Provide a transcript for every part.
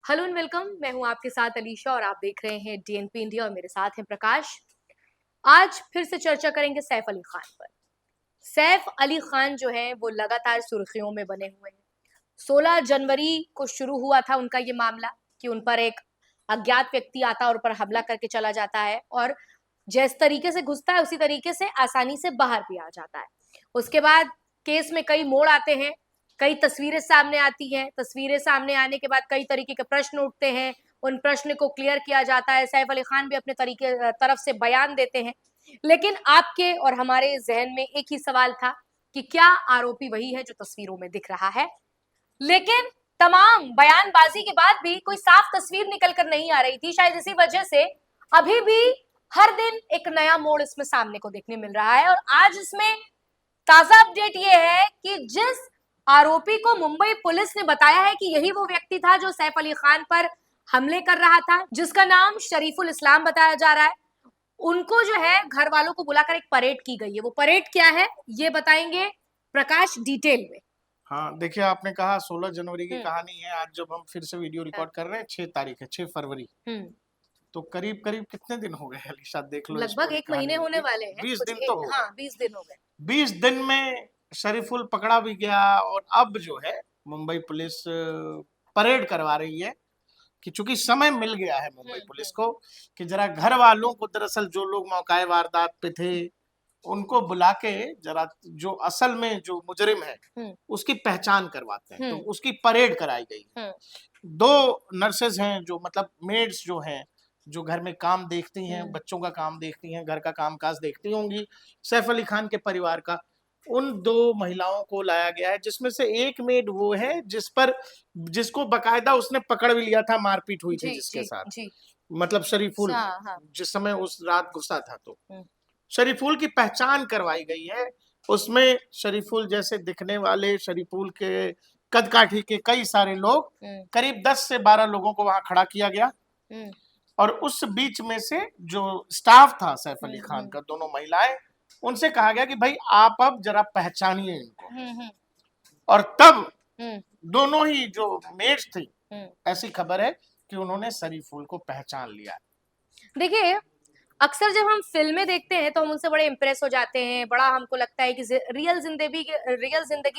Hello and welcome. मैं हूं आपके साथ अलीशा और आप देख रहे हैं डीएनपी इंडिया और मेरे साथ हैं प्रकाश। आज फिर से चर्चा करेंगे सैफ अली खान पर। सैफ अली खान जो है वो लगातार सुर्खियों में बने हुए हैं। 16 जनवरी को शुरू हुआ था उनका ये मामला कि उन पर एक अज्ञात व्यक्ति आता और उन पर हमला करके चला जाता है और जिस तरीके से घुसता है उसी तरीके से आसानी से बाहर भी आ जाता है। उसके बाद केस में कई मोड़ आते हैं, कई तस्वीरें सामने आती हैं। तस्वीरें सामने आने के बाद कई तरीके के प्रश्न उठते हैं, उन प्रश्न को क्लियर किया जाता है। सैफ अली खान भी अपने तरीके तरफ से बयान देते हैं, लेकिन आपके और हमारे जहन में एक ही सवाल था कि क्या आरोपी वही है जो तस्वीरों में दिख रहा है। लेकिन तमाम बयानबाजी के बाद भी कोई साफ तस्वीर निकल कर नहीं आ रही थी। शायद इसी वजह से अभी भी हर दिन एक नया मोड़ इसमें सामने को देखने मिल रहा है। और आज इसमें ताजा अपडेट ये है कि जिस आरोपी को मुंबई पुलिस ने बताया है कि यही वो व्यक्ति था जो सैफ अली खान पर हमले कर रहा था, जिसका नाम शरीफुल इस्लाम बताया जा रहा है, उनको जो है घर वालों को बुलाकर एक परेड की गई है। वो परेड क्या है ये बताएंगे प्रकाश डिटेल में। हाँ, देखिए, आपने कहा 16 जनवरी की हम्म। कहानी है। आज जब हम फिर से वीडियो रिकॉर्ड कर रहे हैं, 6 तारीख है, 6 फरवरी। तो करीब करीब कितने दिन हो गए अलीशा? देख लो, लगभग एक महीने होने वाले हैं। 20 दिन तो हो हाँ, 20 दिन हो गए। 20 दिन में शरीफुल पकड़ा भी गया। और अब जो है मुंबई पुलिस परेड करवा रही है कि चूंकि समय मिल गया है मुंबई पुलिस को कि जरा घर वालों को, दरअसल जो लोग मौकाए वारदात पे थे उनको बुला के जरा जो असल में जो मुजरिम है उसकी पहचान करवाते हैं। तो उसकी परेड कराई गई। 2 नर्सेज हैं जो मतलब मेड्स जो हैं, जो घर में काम देखती हैं, बच्चों का काम देखती हैं, घर का कामकाज देखती होंगी सैफ अली खान के परिवार का। उन 2 महिलाओं को लाया गया है, जिसमें से एक मेड वो है जिसको बकायदा उसने पकड़ भी लिया था, मारपीट हुई थी जिसके साथ। मतलब शरीफुल जिस समय उस रात घुसा था, तो शरीफुल की पहचान करवाई गई है। उसमें शरीफुल जैसे दिखने वाले, शरीफुल के कद काठी के कई सारे लोग, करीब 10 से 12 लोगों को वहां खड़ा किया गया। और उस बीच में से जो स्टाफ था सैफ अली खान का, दोनों महिलाएं, उनसे कहा गया कि भाई आप अब जरा पहचानिए इनको। और तब दोनों ही जो मेड्स थी, ऐसी खबर है कि उन्होंने शरीफुल को पहचान लिया। देखिए, अक्सर जब हम फिल्में देखते हैं तो हम उनसे बड़े इम्प्रेस हो जाते हैं। बड़ा हमको लगता है कि रियल जिंदगी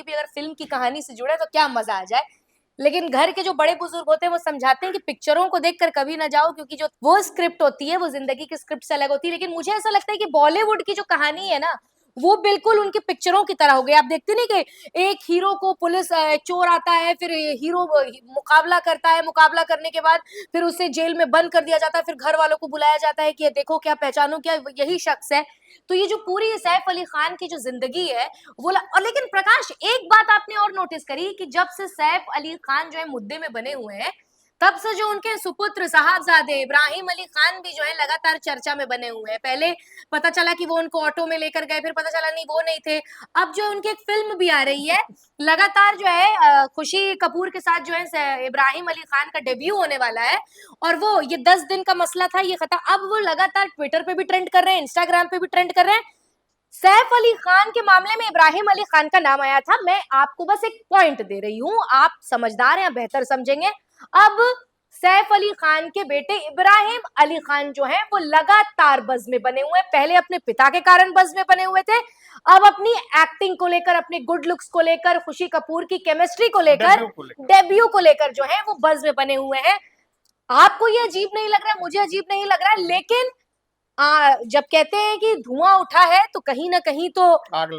भी अगर फिल्म की कहानी से जुड़े तो क्या मजा आ जाए। लेकिन घर के जो बड़े बुजुर्ग होते हैं वो समझाते हैं कि पिक्चरों को देखकर कभी ना जाओ, क्योंकि जो वो स्क्रिप्ट होती है वो जिंदगी की स्क्रिप्ट से अलग होती है। लेकिन मुझे ऐसा लगता है कि बॉलीवुड की जो कहानी है ना, वो बिल्कुल उनकी पिक्चरों की तरह हो गई। आप देखते नहीं कि एक हीरो को पुलिस चोर आता है, फिर हीरो मुकाबला करता है, मुकाबला करने के बाद फिर उसे जेल में बंद कर दिया जाता है, फिर घर वालों को बुलाया जाता है कि देखो क्या पहचानो क्या यही शख्स है। तो ये जो पूरी सैफ अली खान की जो जिंदगी है वो और लेकिन प्रकाश, एक बात आपने और नोटिस करी कि जब से सैफ अली खान जो है मुद्दे में बने हुए हैं, तब से जो उनके सुपुत्र साहबजादे इब्राहिम अली खान भी जो है लगातार चर्चा में बने हुए हैं। पहले पता चला कि वो उनको ऑटो में लेकर गए, फिर पता चला नहीं वो नहीं थे। अब जो उनकी एक फिल्म भी आ रही है लगातार जो है, खुशी कपूर के साथ जो है इब्राहिम अली खान का डेब्यू होने वाला है। और वो ये 10 दिन का मसला था, ये खत्म। अब वो लगातार ट्विटर पे भी ट्रेंड कर रहे हैं, इंस्टाग्राम पे भी ट्रेंड कर रहे हैं। सैफ अली खान के मामले में इब्राहिम अली खान का नाम आया था। मैं आपको बस एक पॉइंट दे रही हूं, आप समझदार हैं, बेहतर समझेंगे। अब सैफ अली खान के बेटे इब्राहिम अली खान जो हैं वो लगातार बज़ में बने हुए हैं। पहले अपने पिता के कारण बज़ में बने हुए थे, अब अपनी एक्टिंग को लेकर, अपने गुड लुक्स को लेकर, खुशी कपूर की केमिस्ट्री को लेकर, डेब्यू को लेकर जो है वो बज़ में बने हुए हैं। आपको ये अजीब नहीं लग रहा है, मुझे अजीब नहीं लग रहा है, लेकिन जब कहते हैं कि धुआं उठा है तो कहीं ना कहीं तो आग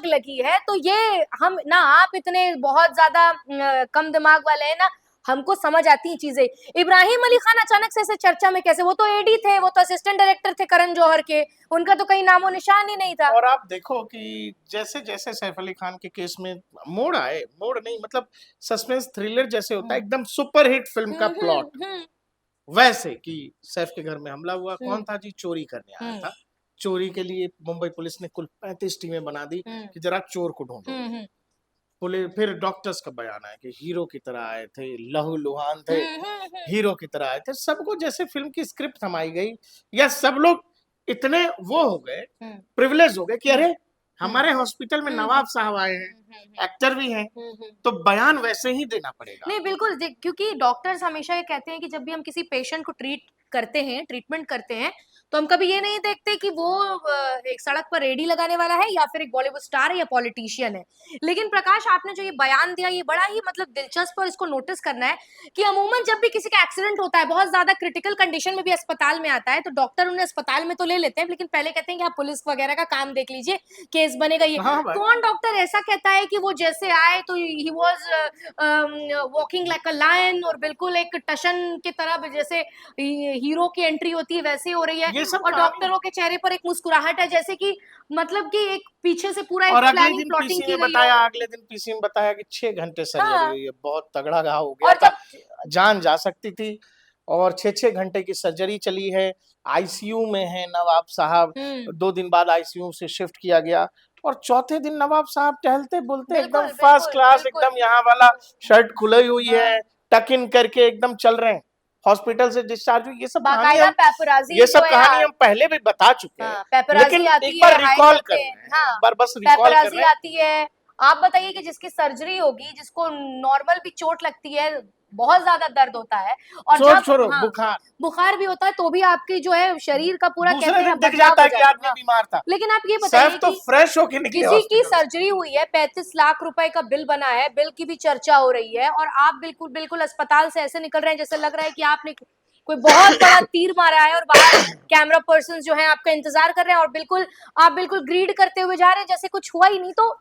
लगी है। तो ये हम ना, आप इतने बहुत ज्यादा कम दिमाग वाले हैं ना, हमको समझ आती हैं चीजें। इब्राहिम अली खान अचानक से ऐसे चर्चा में कैसे? वो तो एडी थे, वो तो असिस्टेंट डायरेक्टर थे करण जौहर के, उनका तो कहीं नामो निशान ही नहीं था। और आप देखो कि जैसे जैसे सैफ अली खान के केस में मोड़ आए, मोड़ नहीं मतलब सस्पेंस थ्रिलर जैसे होता है, एकदम सुपरहिट फिल्म का प्लॉट, वैसे कि सैफ के घर में हमला हुआ, कौन था जी? चोरी करने आया था। चोरी के लिए मुंबई पुलिस ने कुल 35 टीमें बना दी कि जरा चोर को ढूंढो। पुलिस, फिर डॉक्टर्स का बयान है कि हीरो की तरह आए थे, लहू लुहान थे, हीरो की तरह आए थे। सबको जैसे फिल्म की स्क्रिप्ट थमाई गई, या सब लोग इतने वो हो गए, प्रिविलेज हो गए कि अरे हमारे हॉस्पिटल में नवाब साहब आए हैं, एक्टर भी हैं, तो बयान वैसे ही देना पड़ेगा। नहीं बिल्कुल क्योंकि डॉक्टर्स हमेशा ये कहते हैं कि जब भी हम किसी पेशेंट को ट्रीटमेंट करते हैं तो हम कभी ये नहीं देखते कि वो एक सड़क पर रेडी लगाने वाला है या फिर एक बॉलीवुड स्टार है या पॉलिटिशियन है। लेकिन प्रकाश आपने जो ये बयान दिया ये बड़ा ही मतलब दिलचस्प और इसको नोटिस करना है कि अमूमन जब भी किसी का एक्सीडेंट होता है बहुत ज्यादा क्रिटिकल कंडीशन में भी अस्पताल में आता है तो डॉक्टर उन्हें अस्पताल में तो ले लेते हैं लेकिन पहले कहते हैं कि आप पुलिस वगैरह का काम देख लीजिए, केस बनेगा ये। हाँ भाई, कौन डॉक्टर ऐसा कहता है कि वो जैसे आए तो ही was walking like a lion और बिल्कुल एक टशन की तरह जैसे हीरो की एंट्री होती है वैसे हो रही है ये सब और कहानी। डॉक्टरों के चेहरे पर एक मुस्कुराहट है जैसे कि मतलब कि एक पीछे से पूरा एक और प्लानिंग प्लॉटिंग की गई हो। अगले दिन पीसी में बताया कि 6 घंटे सर्जरी हाँ हुई है, बहुत तगड़ा घाव हो गया और था, जब जान जा सकती थी, और 6 घंटे की सर्जरी चली है। आईसीयू में है नवाब साहब, 2 दिन बाद आईसीयू से शिफ्ट किया गया, और चौथे दिन नवाब साहब टहलते बोलते एकदम बिल्कुल फर्स्ट बिल्कुल क्लास, बिल्कुल एकदम यहाँ वाला शर्ट खुली हुई हाँ है, टक इन करके एकदम चल रहे हैं, हॉस्पिटल से डिस्चार्ज हुई। बाकायदा पेपराजी ये जो सब है कहानी हम पहले भी बता चुके हैं, हाँ पेपराजी लेकिन एक आती है बार रिकॉल हाईवे कर पे। रहे हैं, हाँ एक बार बस रिकॉल कर पेपराजी रहे हैं। आती है। आप बताइए कि जिसकी सर्जरी होगी जिसको नॉर्मल भी चोट लगती है बहुत ज्यादा दर्द होता है और चोट जब छोड़ो, हाँ बुखार बुखार भी होता है तो भी आपकी जो है शरीर का पूरा दूसरे कहते हैं दिन दिख बदलाव जाता हो है कि जाएगा। आदमी हाँ बीमार था। लेकिन आप ये बताइए सैफ तो कि फ्रेश होके निकले किसी की हॉस्पिटल से। सर्जरी हुई है 35 लाख रुपए का बिल बना है, बिल की भी चर्चा हो रही है और आप बिल्कुल बिल्कुल अस्पताल से ऐसे निकल रहे हैं जैसे लग रहा है कि आपने कोई बहुत बड़ा तीर मारा है और बाहर कैमरा पर्सन जो है आपका इंतजार कर रहे हैं और बिल्कुल आप बिल्कुल ग्रीड करते हुए जा रहे हैं जैसे कुछ हुआ ही नहीं। तो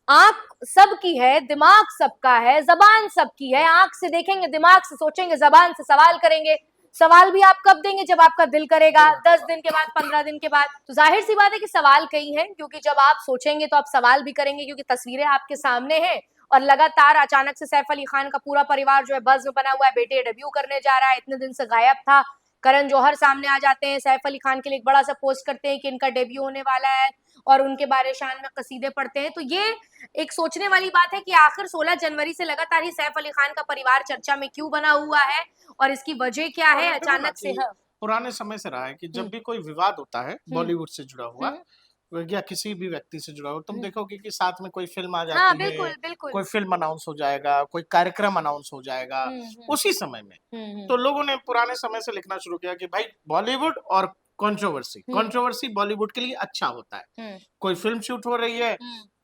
आंख सबकी है, दिमाग सबका है, जबान सबकी है। आंख से देखेंगे, दिमाग से सोचेंगे, जबान से सवाल करेंगे। सवाल भी आप कब देंगे? जब आपका दिल करेगा, 10 दिन के बाद, 15 दिन के बाद। तो जाहिर सी बात है कि सवाल कई हैं क्योंकि जब आप सोचेंगे तो आप सवाल भी करेंगे क्योंकि तस्वीरें आपके सामने हैं और लगातार अचानक से सैफ अली खान का पूरा परिवार जो है बज़ में बना हुआ है, बेटे डेब्यू करने जा रहा है, इतने दिन से गायब था। करण जौहर सामने आ जाते हैं, सैफ अली खान के लिए एक बड़ा सा पोस्ट करते हैं कि इनका डेब्यू होने वाला है और उनके बारे शान में कसीदे पढ़ते हैं। तो ये एक सोचने वाली बात है कि आखिर 16 जनवरी से लगातार ही सैफ अली खान का परिवार चर्चा में क्यों बना हुआ है और इसकी वजह क्या और है देखो ना अचानक से। कि हाँ पुराने समय से रहा है कि जब भी कोई विवाद होता है बॉलीवुड से जुड़ा हुआ या किसी भी व्यक्ति से जुड़ा हुआ, तुम देखोगे कि साथ में कोई फिल्म आ हाँ जाती है, बिल्कुल बिल्कुल कोई फिल्म अनाउंस हो जाएगा, कोई कार्यक्रम अनाउंस हो जाएगा उसी समय में। हम्म तो लोगों ने पुराने समय से लिखना शुरू किया कि भाई बॉलीवुड और कंट्रोवर्सी, कंट्रोवर्सी बॉलीवुड के लिए अच्छा होता है। कोई फिल्म शूट हो रही है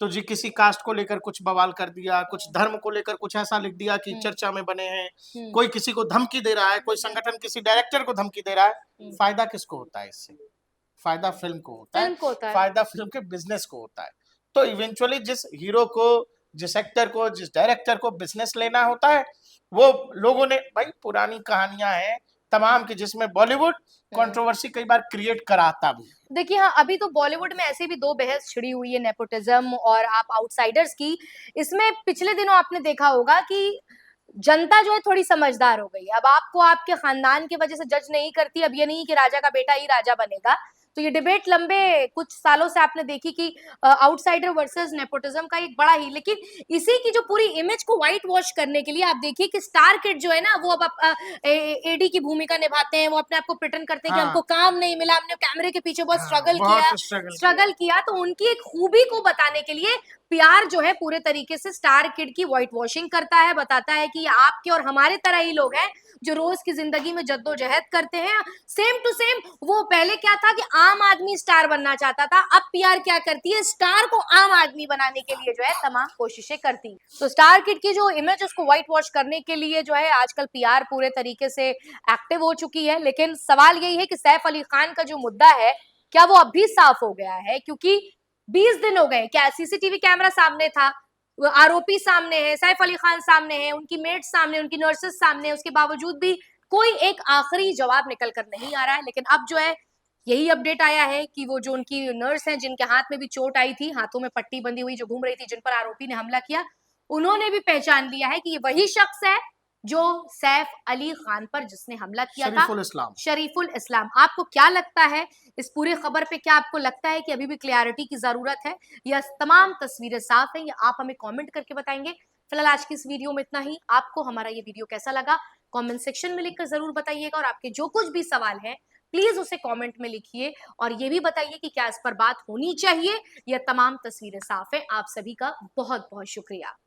तो जी किसी कास्ट को लेकर कुछ बवाल कर दिया, कुछ धर्म को लेकर कुछ ऐसा लिख दिया कि चर्चा में बने हैं, कोई किसी को धमकी दे रहा है, कोई संगठन किसी डायरेक्टर को धमकी दे रहा है। फायदा किसको होता है इससे? फायदा फिल्म को होता है, फिल्म को होता है। फायदा फिल्म के बिजनेस को होता है। तो इवेंचुअली जिस हीरो को, जिस एक्टर को, जिस डायरेक्टर को बिजनेस लेना होता है, वो लोगों ने भाई पुरानी कहानियां हैं तमाम की जिसमें बॉलीवुड कंट्रोवर्सी कई बार क्रिएट कराता भी। देखिए हाँ अभी तो बॉलीवुड में ऐसे भी दो बहस छिड़ी हुई है, नेपोटिज्म और आप आउटसाइडर्स की। इसमें पिछले दिनों आपने देखा होगा कि जनता जो है थोड़ी समझदार हो गई। अब आपको आपके खानदान की वजह से जज नहीं करती। अब ये नहीं कि राजा का बेटा ही राजा बनेगा। तो ये डिबेट लंबे कुछ सालों से आपने देखी कि आउटसाइडर वर्सेस नेपोटिज्म का एक बड़ा ही, लेकिन इसी की जो पूरी इमेज को व्हाइट वॉश करने के लिए आप देखिए कि स्टार किड जो है ना वो अब एडी की भूमिका निभाते हैं। वो अपने आप को प्रिटेंड करते हैं कि हमको काम नहीं मिला, हमने कैमरे के पीछे बहुत स्ट्रगल किया। तो उनकी एक खूबी को बताने के लिए पीआर जो है पूरे तरीके से स्टार किड की व्हाइट वॉशिंग करता है, बताता है कि ये आपके और हमारे तरह ही लोग हैं जो रोज की जिंदगी में जद्दोजहद करते हैं। सेम टू सेम वो पहले क्या था कि आम आदमी स्टार बनना चाहता था, अब पीआर क्या करती है, स्टार को आम आदमी बनाने के लिए जो है तमाम कोशिशें करती है। तो स्टार किड की जो इमेज उसको व्हाइट वॉश करने के लिए जो है आजकल पीआर पूरे तरीके से एक्टिव हो चुकी है। लेकिन सवाल यही है कि सैफ अली खान का जो मुद्दा है क्या वो अब भी साफ हो गया है? क्योंकि 20 दिन हो गए, क्या सीसीटीवी कैमरा सामने था, आरोपी सामने है, सैफ अली खान सामने है, उनकी मेट सामने, उनकी नर्सेस सामने, उसके बावजूद भी कोई एक आखिरी जवाब निकल कर नहीं आ रहा है। लेकिन अब जो है यही अपडेट आया है कि वो जो उनकी नर्स हैं जिनके हाथ में भी चोट आई थी, हाथों में पट्टी बंधी हुई जो घूम रही थी, जिन पर आरोपी ने हमला किया, उन्होंने भी पहचान लिया है कि ये वही शख्स है जो सैफ अली खान पर जिसने हमला किया था, शरीफुल इस्लाम। आपको क्या लगता है इस पूरी खबर पे? क्या आपको लगता है कि अभी भी क्लैरिटी की जरूरत है या तमाम तस्वीरें साफ हैं? या आप हमें कमेंट करके बताएंगे। फिलहाल आज की इस वीडियो में इतना ही। आपको हमारा ये वीडियो कैसा लगा कमेंट सेक्शन में लिखकर जरूर बताइएगा और आपके जो कुछ भी सवाल है प्लीज उसे कमेंट में लिखिए और ये भी बताइए कि क्या इस पर बात होनी चाहिए। यह तमाम तस्वीरें साफ है। आप सभी का बहुत बहुत शुक्रिया।